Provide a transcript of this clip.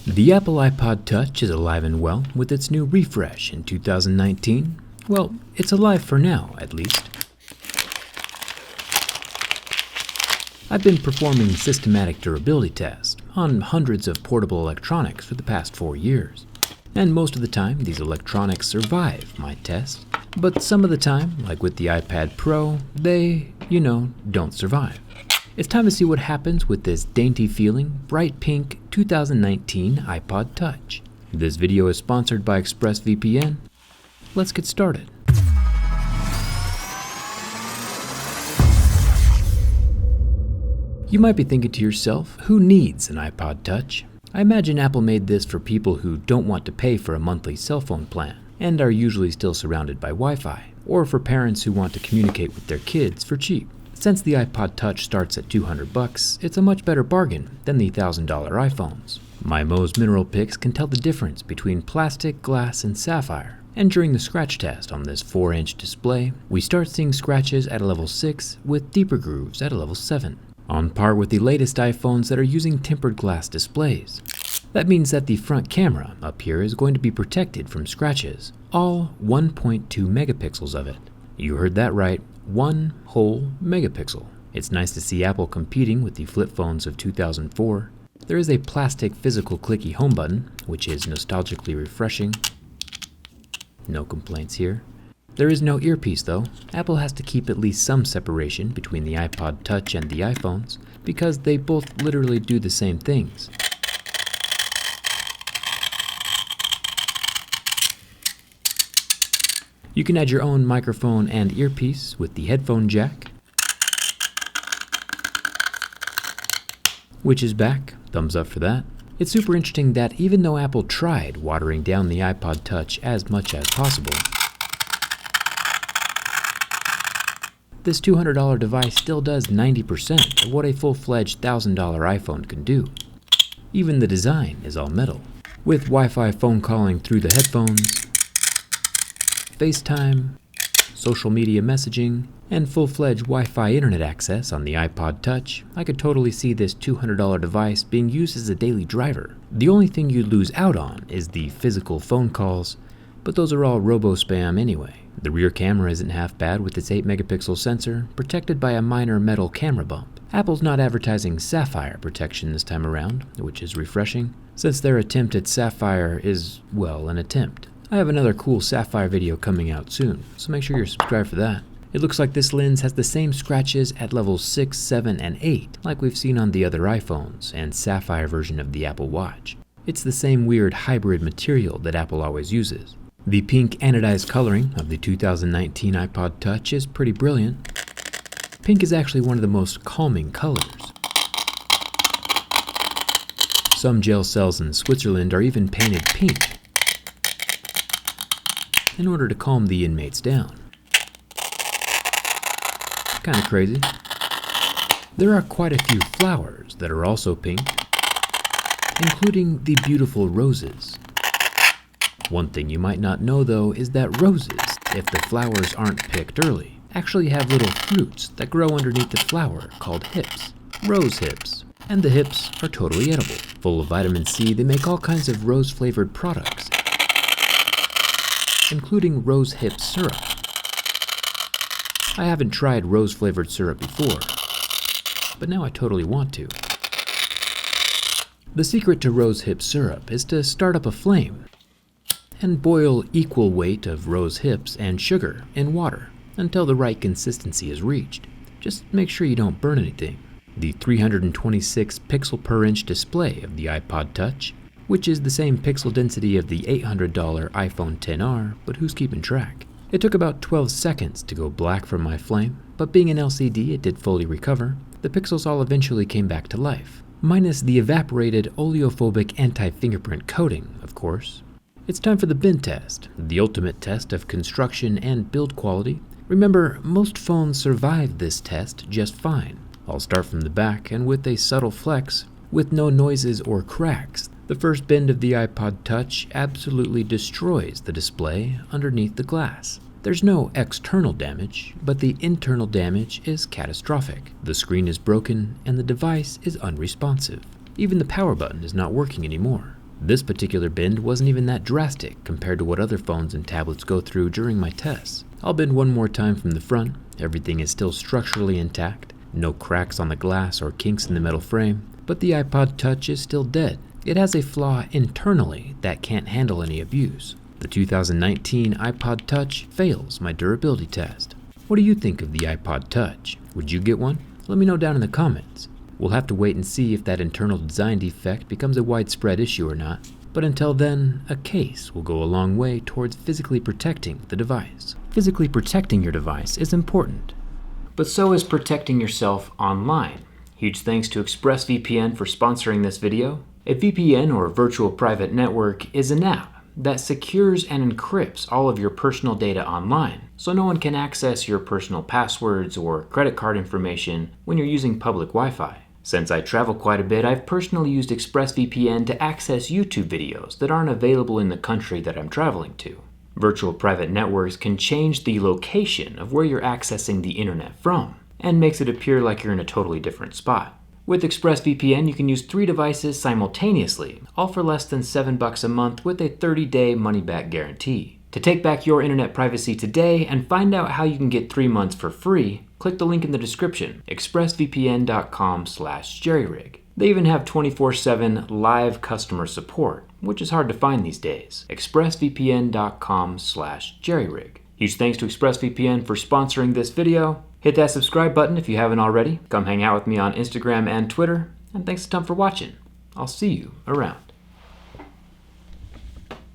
The Apple iPod Touch is alive and well with its new refresh in 2019. Well, it's alive for now, at least. I've been performing systematic durability tests on hundreds of portable electronics for the past 4 years. And most of the time, these electronics survive my tests. But some of the time, like with the iPad Pro, they, don't survive. It's time to see what happens with this dainty-feeling, bright pink 2019 iPod Touch. This video is sponsored by ExpressVPN. Let's get started. You might be thinking to yourself, who needs an iPod Touch? I imagine Apple made this for people who don't want to pay for a monthly cell phone plan and are usually still surrounded by Wi-Fi, or for parents who want to communicate with their kids for cheap. Since the iPod Touch starts at $200, it's a much better bargain than the $1,000 iPhones. My Mohs Mineral Picks can tell the difference between plastic, glass, and sapphire. And during the scratch test on this 4-inch display, we start seeing scratches at a level 6 with deeper grooves at a level 7. On par with the latest iPhones that are using tempered glass displays. That means that the front camera up here is going to be protected from scratches, all 1.2 megapixels of it. You heard that right, 1 whole megapixel. It's nice to see Apple competing with the flip phones of 2004. There is a plastic physical clicky home button, which is nostalgically refreshing. No complaints here. There is no earpiece though. Apple has to keep at least some separation between the iPod Touch and the iPhones because they both literally do the same things. You can add your own microphone and earpiece with the headphone jack, which is back. Thumbs up for that. It's super interesting that even though Apple tried watering down the iPod Touch as much as possible, this $200 device still does 90% of what a full-fledged $1,000 iPhone can do. Even the design is all metal, with Wi-Fi phone calling through the headphones, FaceTime, social media messaging, and full-fledged Wi-Fi internet access on the iPod Touch. I could totally see this $200 device being used as a daily driver. The only thing you'd lose out on is the physical phone calls, but those are all robo-spam anyway. The rear camera isn't half bad with its 8-megapixel sensor, protected by a minor metal camera bump. Apple's not advertising sapphire protection this time around, which is refreshing, since their attempt at sapphire is, well, an attempt. I have another cool sapphire video coming out soon, so make sure you're subscribed for that. It looks like this lens has the same scratches at levels 6, 7, and 8, like we've seen on the other iPhones and sapphire version of the Apple Watch. It's the same weird hybrid material that Apple always uses. The pink anodized coloring of the 2019 iPod Touch is pretty brilliant. Pink is actually one of the most calming colors. Some jail cells in Switzerland are even painted pink in order to calm the inmates down. Kinda crazy. There are quite a few flowers that are also pink, including the beautiful roses. One thing you might not know though is that roses, if the flowers aren't picked early, actually have little fruits that grow underneath the flower called hips, rose hips. And the hips are totally edible. Full of vitamin C, they make all kinds of rose-flavored products, including rose hip syrup. I haven't tried rose-flavored syrup before, but now I totally want to. The secret to rose hip syrup is to start up a flame and boil equal weight of rose hips and sugar in water until the right consistency is reached. Just make sure you don't burn anything. The 326 pixel per inch display of the iPod Touch, which is the same pixel density of the $800 iPhone XR, but who's keeping track? It took about 12 seconds to go black from my flame, but being an LCD it did fully recover. The pixels all eventually came back to life, minus the evaporated oleophobic anti-fingerprint coating, of course. It's time for the bin test, the ultimate test of construction and build quality. Remember, most phones survive this test just fine. I'll start from the back, and with a subtle flex, with no noises or cracks, the first bend of the iPod Touch absolutely destroys the display underneath the glass. There's no external damage, but the internal damage is catastrophic. The screen is broken, and the device is unresponsive. Even the power button is not working anymore. This particular bend wasn't even that drastic compared to what other phones and tablets go through during my tests. I'll bend one more time from the front. Everything is still structurally intact, no cracks on the glass or kinks in the metal frame, but the iPod Touch is still dead. It has a flaw internally that can't handle any abuse. The 2019 iPod Touch fails my durability test. What do you think of the iPod Touch? Would you get one? Let me know down in the comments. We'll have to wait and see if that internal design defect becomes a widespread issue or not. But until then, a case will go a long way towards physically protecting the device. Physically protecting your device is important, but so is protecting yourself online. Huge thanks to ExpressVPN for sponsoring this video. A VPN, or virtual private network, is an app that secures and encrypts all of your personal data online, so no one can access your personal passwords or credit card information when you're using public Wi-Fi. Since I travel quite a bit, I've personally used ExpressVPN to access YouTube videos that aren't available in the country that I'm traveling to. Virtual private networks can change the location of where you're accessing the internet from, and makes it appear like you're in a totally different spot. With ExpressVPN, you can use 3 devices simultaneously, all for less than $7 a month with a 30-day money-back guarantee. To take back your internet privacy today and find out how you can get 3 months for free, click the link in the description, expressvpn.com/jerryrig. They even have 24/7 live customer support, which is hard to find these days. expressvpn.com/jerryrig. Huge thanks to ExpressVPN for sponsoring this video. Hit that subscribe button if you haven't already. Come hang out with me on Instagram and Twitter. And thanks a ton for watching. I'll see you around.